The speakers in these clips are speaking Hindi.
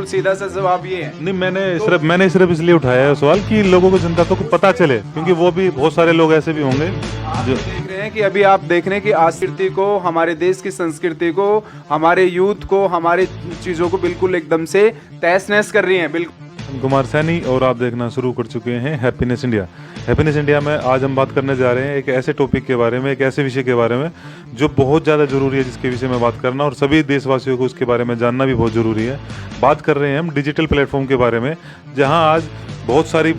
सीधा सा जवाब ये है। नहीं, मैंने सिर्फ इसलिए उठाया है सवाल कि लोगों को, जनता को कुछ पता चले, क्योंकि वो भी बहुत सारे लोग ऐसे भी होंगे आप जो देख रहे हैं कि अभी आप देख रहे हैं कि संस्कृति को, हमारे देश की संस्कृति को, हमारे यूथ को, हमारे चीजों को बिल्कुल एकदम से तहस नहस कर रही हैं। बिल्कुल कुमार सैनी और आप देखना शुरू कर चुके हैं हैप्पीनेस इंडिया। हैप्पीनेस इंडिया में आज हम बात करने जा रहे हैं एक ऐसे टॉपिक के बारे में, एक ऐसे विषय के बारे में जो बहुत ज़्यादा ज़रूरी है, जिसके विषय में बात करना और सभी देशवासियों को उसके बारे में जानना भी बहुत ज़रूरी है। बात कर रहे हैं हम डिजिटल प्लेटफॉर्म के बारे में, जहां आज बहुत सारी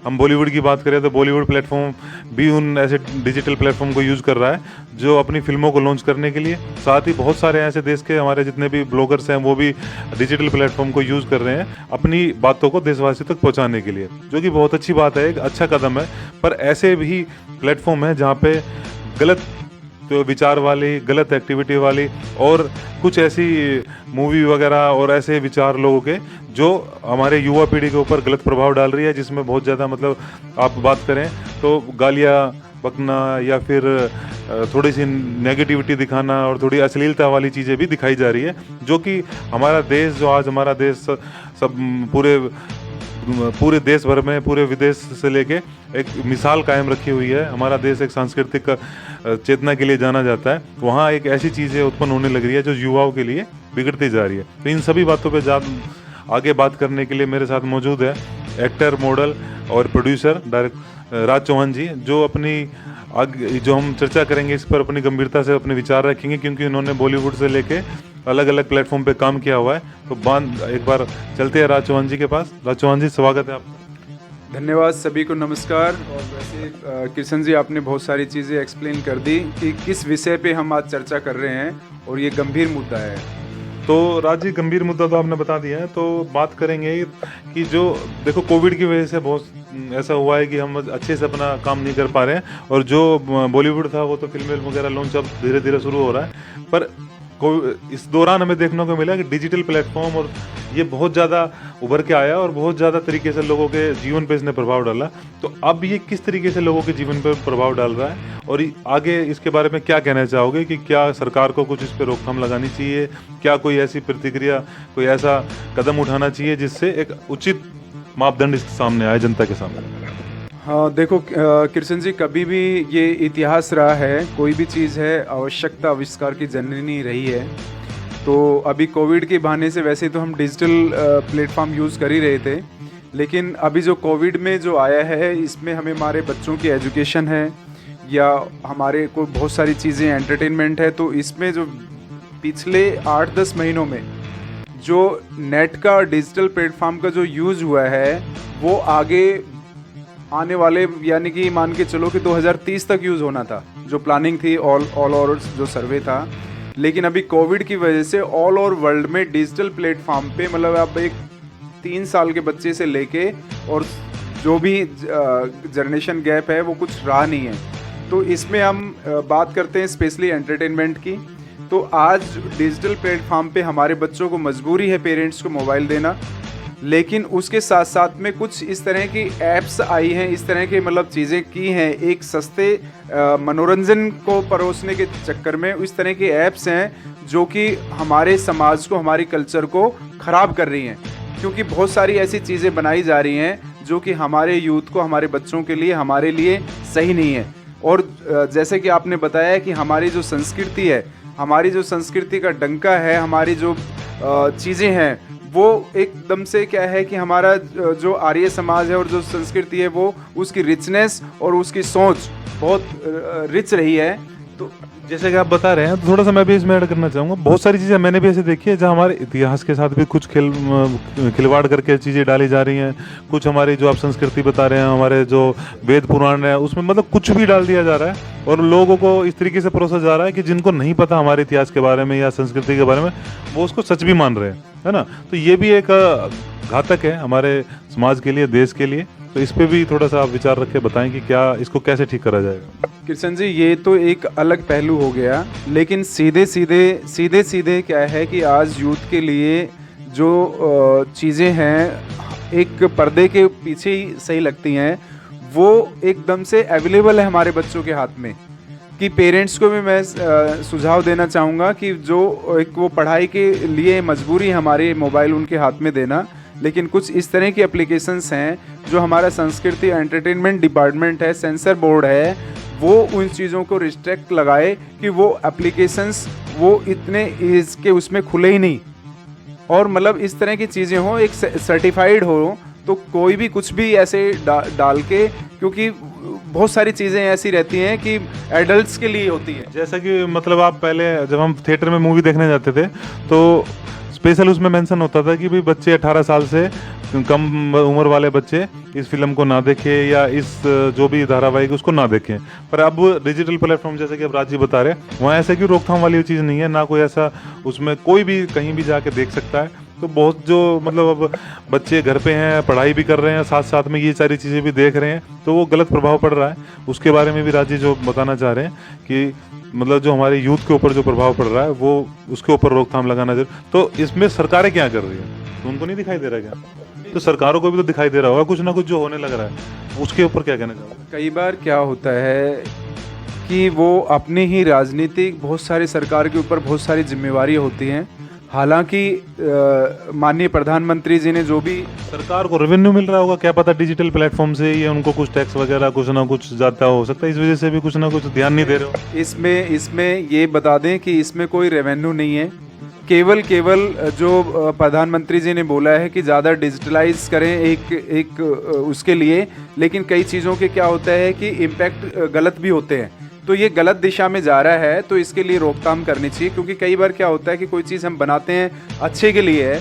हम बॉलीवुड की बात करें तो बॉलीवुड प्लेटफॉर्म भी उन ऐसे डिजिटल प्लेटफॉर्म को यूज़ कर रहा है जो अपनी फिल्मों को लॉन्च करने के लिए। साथ ही बहुत सारे ऐसे देश के हमारे जितने भी ब्लॉगर्स हैं वो भी डिजिटल प्लेटफॉर्म को यूज़ कर रहे हैं अपनी बातों को देशवासियों तक पहुंचाने के लिए, जो कि बहुत अच्छी बात है, एक अच्छा कदम है। पर ऐसे भी प्लेटफॉर्म है जहाँ पे गलत तो विचार वाली, गलत एक्टिविटी वाली और कुछ ऐसी मूवी वगैरह और ऐसे विचार लोगों के जो हमारे युवा पीढ़ी के ऊपर गलत प्रभाव डाल रही है, जिसमें बहुत ज़्यादा मतलब आप बात करें तो गालियाँ बकना या फिर थोड़ी सी नेगेटिविटी दिखाना और थोड़ी अश्लीलता वाली चीज़ें भी दिखाई जा रही है, जो कि हमारा देश, जो आज हमारा देश सब पूरे देश भर में, पूरे विदेश से लेके एक मिसाल कायम रखी हुई है। हमारा देश एक सांस्कृतिक चेतना के लिए जाना जाता है, वहाँ एक ऐसी चीज़ें उत्पन्न होने लग रही है जो युवाओं के लिए बिगड़ती जा रही है। तो इन सभी बातों पे आगे बात करने के लिए मेरे साथ मौजूद है एक्टर, मॉडल और प्रोड्यूसर राज चौहान जी, जो हम चर्चा करेंगे इस पर अपनी गंभीरता से अपने विचार रखेंगे, क्योंकि उन्होंने बॉलीवुड से लेके अलग अलग प्लेटफॉर्म पे काम किया हुआ है। तो एक बार चलते हैं राज चौहान जी के पास। राज चौहान जी, स्वागत है आपका। धन्यवाद, सभी को नमस्कार। और वैसे कृष्ण जी, आपने बहुत सारी चीज़ें एक्सप्लेन कर दी कि किस विषय पे हम आज चर्चा कर रहे हैं, और ये गंभीर मुद्दा है। तो राज जी, गंभीर मुद्दा तो आपने बता दिया है, तो बात करेंगे कि जो देखो कोविड की वजह से बहुत ऐसा हुआ है कि हम अच्छे से अपना काम नहीं कर पा रहे हैं, और जो बॉलीवुड था वो तो फिल्म वगैरह लॉन्च अब धीरे धीरे शुरू हो रहा है, पर इस दौरान हमें देखने को मिला कि डिजिटल प्लेटफॉर्म और ये बहुत ज़्यादा उभर के आया और बहुत ज़्यादा तरीके से लोगों के जीवन पे इसने प्रभाव डाला। तो अब ये किस तरीके से लोगों के जीवन पर प्रभाव डाल रहा है, और आगे इसके बारे में क्या कहना चाहोगे कि क्या सरकार को कुछ इस पर रोकथाम लगानी चाहिए, क्या कोई ऐसी प्रतिक्रिया, कोई ऐसा कदम उठाना चाहिए जिससे एक उचित मापदंड इसके सामने आए, जनता के सामने? हाँ देखो कृष्ण जी, कभी भी ये इतिहास रहा है, कोई भी चीज़ है आवश्यकता आविष्कार की जननी रही है। तो अभी कोविड के बहाने से वैसे तो हम डिजिटल प्लेटफॉर्म यूज़ कर ही रहे थे, लेकिन अभी जो कोविड में जो आया है, इसमें हमें हमारे बच्चों की एजुकेशन है या हमारे को बहुत सारी चीज़ें एंटरटेनमेंट है, तो इसमें जो पिछले 8-10 महीनों में जो नेट का, डिजिटल प्लेटफॉर्म का जो यूज़ हुआ है, वो आगे आने वाले, यानी कि मान के चलो कि 2030 तक यूज़ होना था, जो प्लानिंग थी ऑल ओवर जो सर्वे था। लेकिन अभी कोविड की वजह से ऑल ओवर वर्ल्ड में डिजिटल प्लेटफॉर्म पे, मतलब आप एक 3 साल के बच्चे से लेके और जो भी जनरेशन गैप है वो कुछ रहा नहीं है। तो इसमें हम बात करते हैं स्पेशली एंटरटेनमेंट की। तो आज डिजिटल प्लेटफॉर्म पे हमारे बच्चों को मजबूरी है पेरेंट्स को मोबाइल देना, लेकिन उसके साथ साथ में कुछ इस तरह की ऐप्स आई हैं, इस तरह के मतलब चीज़ें की हैं, एक सस्ते मनोरंजन को परोसने के चक्कर में इस तरह की ऐप्स हैं जो कि हमारे समाज को, हमारी कल्चर को ख़राब कर रही हैं, क्योंकि बहुत सारी ऐसी चीज़ें बनाई जा रही हैं जो कि हमारे यूथ को, हमारे बच्चों के लिए, हमारे लिए सही नहीं है। और जैसे कि आपने बताया कि हमारी जो संस्कृति है, हमारी जो संस्कृति का डंका है, हमारी जो चीज़ें हैं, वो एकदम से क्या है कि हमारा जो आर्य समाज है और जो संस्कृति है, वो उसकी रिचनेस और उसकी सोच बहुत रिच रही है। तो जैसे कि आप बता रहे हैं, तो थोड़ा सा मैं भी इसमें ऐड करना चाहूँगा। बहुत सारी चीज़ें मैंने भी ऐसे देखी है जहाँ हमारे इतिहास के साथ भी कुछ खिलवाड़ करके चीज़ें डाली जा रही हैं। कुछ हमारी जो आप संस्कृति बता रहे हैं, हमारे जो वेद पुराण है, उसमें मतलब कुछ भी डाल दिया जा रहा है और लोगों को इस तरीके से परोसा जा रहा है कि जिनको नहीं पता हमारे इतिहास के बारे में या संस्कृति के बारे में, वो उसको सच भी मान रहे हैं, है ना। तो ये भी एक घातक है हमारे समाज के लिए, देश के लिए। तो इस पे भी थोड़ा सा आप विचार रख के बताएं कि क्या इसको कैसे ठीक करा जाएगा। कृष्ण जी, ये तो एक अलग पहलू हो गया, लेकिन सीधे सीधे क्या है कि आज यूथ के लिए जो चीज़ें हैं एक पर्दे के पीछे ही सही लगती हैं, वो एकदम से अवेलेबल है हमारे बच्चों के हाथ में। कि पेरेंट्स को भी मैं सुझाव देना चाहूँगा कि जो एक वो पढ़ाई के लिए मजबूरी हमारी मोबाइल उनके हाथ में देना, लेकिन कुछ इस तरह की एप्लीकेशंस हैं जो हमारा संस्कृति एंटरटेनमेंट डिपार्टमेंट है, सेंसर बोर्ड है, वो उन चीज़ों को रिस्ट्रिक्ट लगाए कि वो एप्लीकेशंस वो इतने एज के उसमें खुले ही नहीं, और मतलब इस तरह की चीज़ें हो, एक सर्टिफाइड हो, तो कोई भी कुछ भी ऐसे डाल के, क्योंकि बहुत सारी चीज़ें ऐसी रहती हैं कि एडल्ट्स के लिए होती हैं। जैसा कि मतलब आप पहले जब हम थिएटर में मूवी देखने जाते थे तो स्पेशल उसमें मेंशन होता था कि भाई बच्चे 18 साल से कम उम्र वाले बच्चे इस फिल्म को ना देखें या इस जो भी धारावाहिक उसको ना देखें। पर अब डिजिटल प्लेटफॉर्म जैसे कि अब राज जी बता रहे हैं, वहाँ ऐसा कि रोकथाम वाली चीज़ नहीं है, ना कोई ऐसा उसमें कोई भी कहीं भी जाके देख सकता है। तो बहुत जो मतलब अब बच्चे घर पे हैं, पढ़ाई भी कर रहे हैं, साथ साथ में ये सारी चीज़ें भी देख रहे हैं, तो वो गलत प्रभाव पड़ रहा है। उसके बारे में भी राज जी जो बताना चाह रहे हैं कि मतलब जो हमारे यूथ के ऊपर जो प्रभाव पड़ रहा है वो उसके ऊपर रोकथाम लगाना जरूर। तो इसमें सरकारें क्या कर रही है, तो उनको नहीं दिखाई दे रहा क्या? तो सरकारों को भी तो दिखाई दे रहा होगा कुछ ना कुछ जो होने लग रहा है, उसके ऊपर क्या कहना चाहोगे? कई बार क्या होता है कि वो अपनी ही राजनीतिक, बहुत सारी सरकार के ऊपर बहुत सारी जिम्मेवारी होती हैं। हालांकि माननीय प्रधानमंत्री जी ने जो भी, सरकार को रेवेन्यू मिल रहा होगा, क्या पता डिजिटल प्लेटफॉर्म से ये उनको कुछ टैक्स वगैरह कुछ ना कुछ जाता हो सकता है, इस वजह से भी कुछ ना कुछ ध्यान नहीं दे रहे हो। इसमें ये बता दें कि इसमें कोई रेवेन्यू नहीं है। केवल जो प्रधानमंत्री जी ने बोला है कि ज़्यादा डिजिटलाइज करें एक उसके लिए, लेकिन कई चीज़ों के क्या होता है कि इम्पैक्ट गलत भी होते हैं, तो ये गलत दिशा में जा रहा है, तो इसके लिए रोकथाम करनी चाहिए। क्योंकि कई बार क्या होता है कि कोई चीज़ हम बनाते हैं अच्छे के लिए है,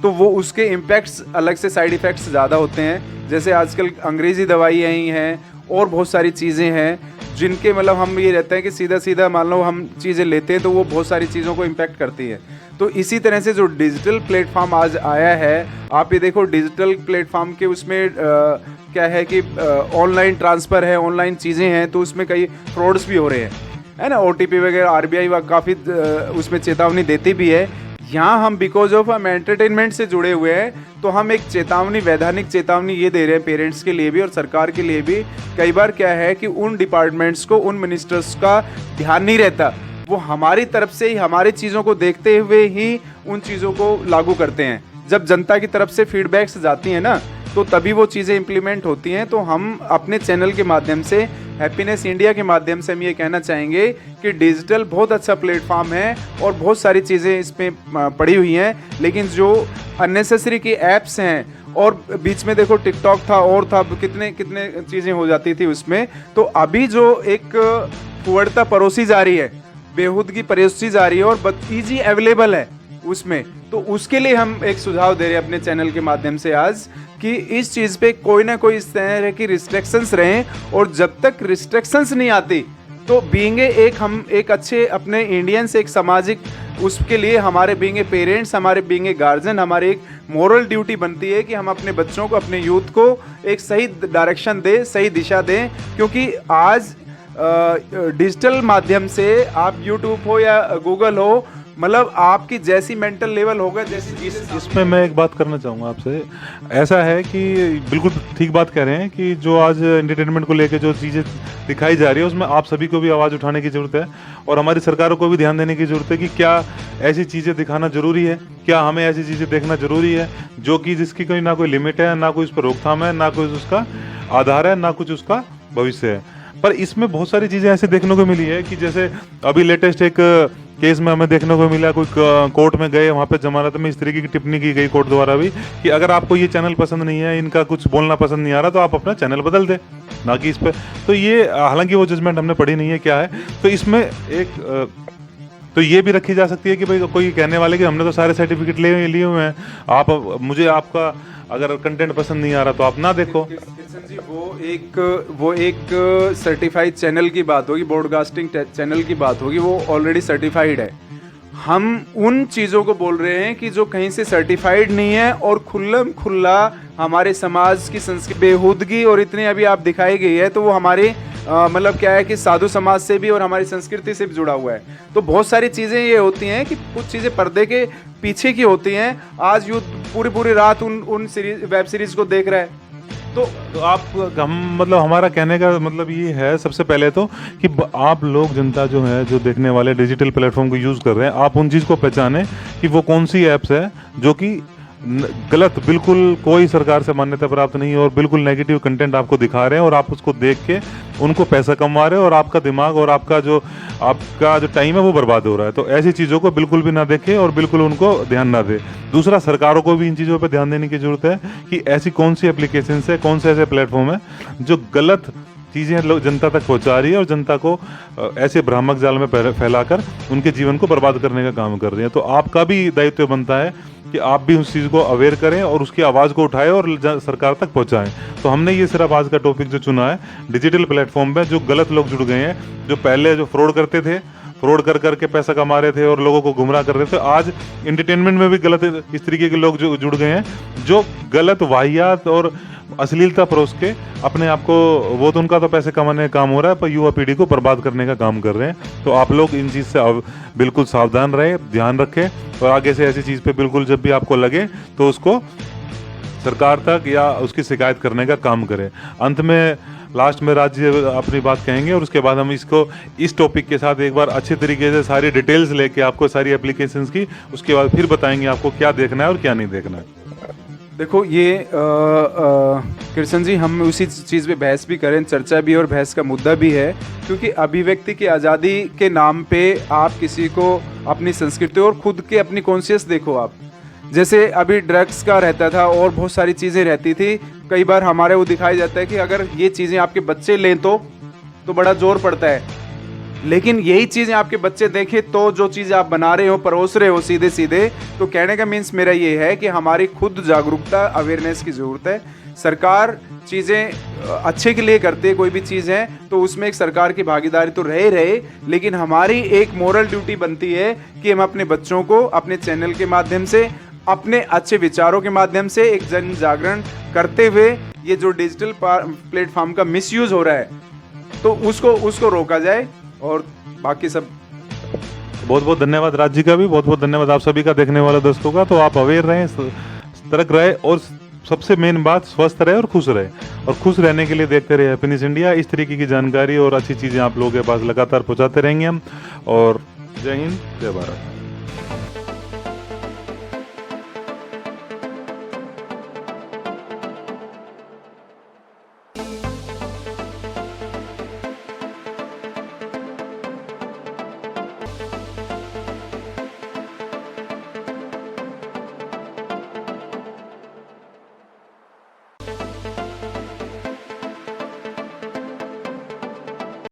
तो वो उसके इम्पैक्ट्स अलग से, साइड इफ़ेक्ट्स ज़्यादा होते हैं। जैसे आजकल अंग्रेज़ी दवाई आई हैं और बहुत सारी चीज़ें हैं जिनके मतलब हम ये रहता है कि सीधा सीधा मान लो हम चीज़ें लेते हैं तो वो बहुत सारी चीज़ों को इम्पैक्ट करती है। तो इसी तरह से जो डिजिटल प्लेटफॉर्म आज आया है, आप ये देखो डिजिटल प्लेटफॉर्म के उसमें क्या है कि ऑनलाइन ट्रांसफ़र है, ऑनलाइन चीज़ें हैं, तो उसमें कई फ्रॉड्स भी हो रहे हैं, है ना। OTP वगैरह RBI काफ़ी उसमें चेतावनी देती भी है। यहाँ हम बिकॉज ऑफ हम एंटरटेनमेंट से जुड़े हुए हैं, तो हम एक चेतावनी, वैधानिक चेतावनी ये दे रहे हैं पेरेंट्स के लिए भी और सरकार के लिए भी। कई बार क्या है कि उन डिपार्टमेंट्स को, उन मिनिस्टर्स का ध्यान नहीं रहता, वो हमारी तरफ से ही, हमारी चीज़ों को देखते हुए ही उन चीज़ों को लागू करते हैं। जब जनता की तरफ से फीडबैक्स जाती हैं ना, तो तभी वो चीज़ें इम्प्लीमेंट होती हैं। तो हम अपने चैनल के माध्यम से, हैप्पीनेस इंडिया के माध्यम से हम ये कहना चाहेंगे कि डिजिटल बहुत अच्छा प्लेटफॉर्म है और बहुत सारी चीज़ें इसमें पड़ी हुई हैं, लेकिन जो अननेसेसरी की ऐप्स हैं, और बीच में देखो टिकटॉक था और था, कितने कितने चीज़ें हो जाती थी उसमें। तो अभी जो एक कुवड़ता परोसी जा रही है, बेहूदगी परोसी जा रही है और ईजी अवेलेबल है उसमें, तो उसके लिए हम एक सुझाव दे रहे हैं अपने चैनल के माध्यम से आज कि इस चीज़ पे कोई ना कोई इस तरह की रिस्ट्रिक्शंस रहें, और जब तक रिस्ट्रिक्शंस नहीं आती तो बीइंग हम एक अच्छे अपने इंडियंस, एक सामाजिक, उसके लिए हमारे बीइंग पेरेंट्स, हमारे बीइंग गार्जियन, हमारी एक मोरल ड्यूटी बनती है कि हम अपने बच्चों को, अपने यूथ को एक सही डायरेक्शन दें, सही दिशा दें। क्योंकि आज डिजिटल माध्यम से आप यूट्यूब हो या गूगल हो, मतलब आपकी जैसी मेंटल लेवल होगा, जैसी इसमें मैं एक बात करना चाहूँगा आपसे। ऐसा है कि बिल्कुल ठीक बात कह रहे हैं कि जो आज एंटरटेनमेंट को लेकर जो चीज़ें दिखाई जा रही है उसमें आप सभी को भी आवाज़ उठाने की ज़रूरत है, और हमारी सरकारों को भी ध्यान देने की ज़रूरत है कि क्या ऐसी चीज़ें दिखाना ज़रूरी है, क्या हमें ऐसी चीज़ें देखना ज़रूरी है जो कि जिसकी कोई ना कोई लिमिट है, ना कोई उस पर रोकथाम है, ना कोई उसका आधार है, ना कुछ उसका भविष्य है। पर इसमें बहुत सारी चीज़ें ऐसे देखने को मिली है कि जैसे अभी लेटेस्ट एक केस में हमें देखने को मिला, कोई कोर्ट में गए, वहाँ पे जमानत में इस तरीके की टिप्पणी की गई कोर्ट द्वारा भी कि अगर आपको ये चैनल पसंद नहीं है, इनका कुछ बोलना पसंद नहीं आ रहा, तो आप अपना चैनल बदल दें, ना कि इस पर। तो ये हालांकि वो जजमेंट हमने पढ़ी नहीं है क्या है, तो इसमें एक तो ये भी रखी जा सकती है कि भाई कोई कहने वाले कि हमने तो सारे सर्टिफिकेट लिए हुए हैं, आप मुझे आपका अगर कंटेंट पसंद नहीं आ रहा तो आप ना देखो। किशन जी, वो एक सर्टिफाइड चैनल की बात होगी, ब्रॉडकास्टिंग चैनल की बात होगी, वो ऑलरेडी सर्टिफाइड है। हम उन चीज़ों को बोल रहे हैं कि जो कहीं से सर्टिफाइड नहीं है और खुल्ला हमारे समाज की संस्कृति, बेहूदगी और इतनी अभी आप दिखाई गई है, तो वो हमारे मतलब क्या है कि साधु समाज से भी और हमारी संस्कृति से भी जुड़ा हुआ है। तो बहुत सारी चीज़ें ये होती हैं कि कुछ चीज़ें पर्दे के पीछे की होती हैं। आज यूथ पूरी रात उन वेब सीरीज़ को देख रहा है, तो आप हम मतलब हमारा कहने का मतलब ये है सबसे पहले तो कि आप लोग जनता जो है जो देखने वाले डिजिटल प्लेटफॉर्म को यूज़ कर रहे हैं, आप उन चीज़ को पहचानें कि वो कौन सी ऐप्स है जो कि गलत, बिल्कुल कोई सरकार से मान्यता प्राप्त नहीं है और बिल्कुल नेगेटिव कंटेंट आपको दिखा रहे हैं और आप उसको देख के उनको पैसा कमा रहे हो और आपका दिमाग और आपका जो टाइम है वो बर्बाद हो रहा है। तो ऐसी चीज़ों को बिल्कुल भी ना देखें और बिल्कुल उनको ध्यान ना दें। दूसरा, सरकारों को भी इन चीज़ों पर ध्यान देने की ज़रूरत है कि ऐसी कौन सी एप्लीकेशंस है, कौन से ऐसे प्लेटफॉर्म है जो गलत चीज़ें लोग जनता तक पहुंचा रही है और जनता को ऐसे भ्रामक जाल में फैलाकर उनके जीवन को बर्बाद करने का काम कर रही है। तो आपका भी दायित्व बनता है कि आप भी उस चीज़ को अवेयर करें और उसकी आवाज़ को उठाएं और सरकार तक पहुंचाएं। तो हमने ये सिर्फ आज का टॉपिक जो चुना है, डिजिटल प्लेटफॉर्म पे जो गलत लोग जुड़ गए हैं, जो पहले जो फ्रॉड करते थे, फ्रॉड कर करके पैसा कमा रहे थे और लोगों को गुमराह कर रहे थे, आज एंटरटेनमेंट में भी गलत इस तरीके के लोग जो जुड़ गए हैं, जो गलत वाहियात और अश्लीलता परोस के अपने आप को, वो तो उनका तो पैसे कमाने का काम हो रहा है पर युवा पीढ़ी को बर्बाद करने का काम कर रहे हैं। तो आप लोग इन चीज़ से बिल्कुल सावधान रहे, ध्यान रखें और आगे से ऐसी चीज़ पे बिल्कुल जब भी आपको लगे तो उसको सरकार तक या उसकी शिकायत करने का काम करें। अंत में लास्ट में राज्य अपनी बात कहेंगे और उसके बाद हम इसको इस टॉपिक के साथ एक बार अच्छे तरीके से सारी डिटेल्स लेके आपको सारी एप्लीकेशंस की, उसके बाद फिर बताएंगे आपको क्या देखना है और क्या नहीं देखना है। देखो ये कृष्ण जी, हम उसी चीज़ पे बहस भी करें, चर्चा भी और बहस का मुद्दा भी है, क्योंकि अभिव्यक्ति की आज़ादी के नाम पे आप किसी को अपनी संस्कृति और खुद के अपनी कॉन्शियस देखो आप, जैसे अभी ड्रग्स का रहता था और बहुत सारी चीज़ें रहती थी, कई बार हमारे वो दिखाया जाता है कि अगर ये चीज़ें आपके बच्चे लें तो बड़ा जोर पड़ता है, लेकिन यही चीज़ें आपके बच्चे देखें तो जो चीज़ आप बना रहे हो, परोस रहे हो सीधे सीधे, तो कहने का मीन्स मेरा ये है कि हमारी खुद जागरूकता, अवेयरनेस की ज़रूरत है। सरकार चीज़ें अच्छे के लिए करते, कोई भी चीज़ है तो उसमें एक सरकार की भागीदारी तो रहे, लेकिन हमारी एक मोरल ड्यूटी बनती है कि हम अपने बच्चों को अपने चैनल के माध्यम से, अपने अच्छे विचारों के माध्यम से एक जन जागरण करते हुए ये जो डिजिटल प्लेटफॉर्म का मिसयूज़ हो रहा है तो उसको रोका जाए। और बाकी सब बहुत बहुत धन्यवाद राज्य का भी, बहुत बहुत धन्यवाद आप सभी का, देखने वाले दोस्तों का। तो आप अवेयर रहें, सतर्क रहे और सबसे मेन बात स्वस्थ रहे और खुश रहे। और खुश रहने के लिए देखते रहे हैप्पीनेस इंडिया। इस तरीके की जानकारी और अच्छी चीज़ें आप लोगों के पास लगातार पहुंचाते रहेंगे हम। और जय हिंद, जय भारत।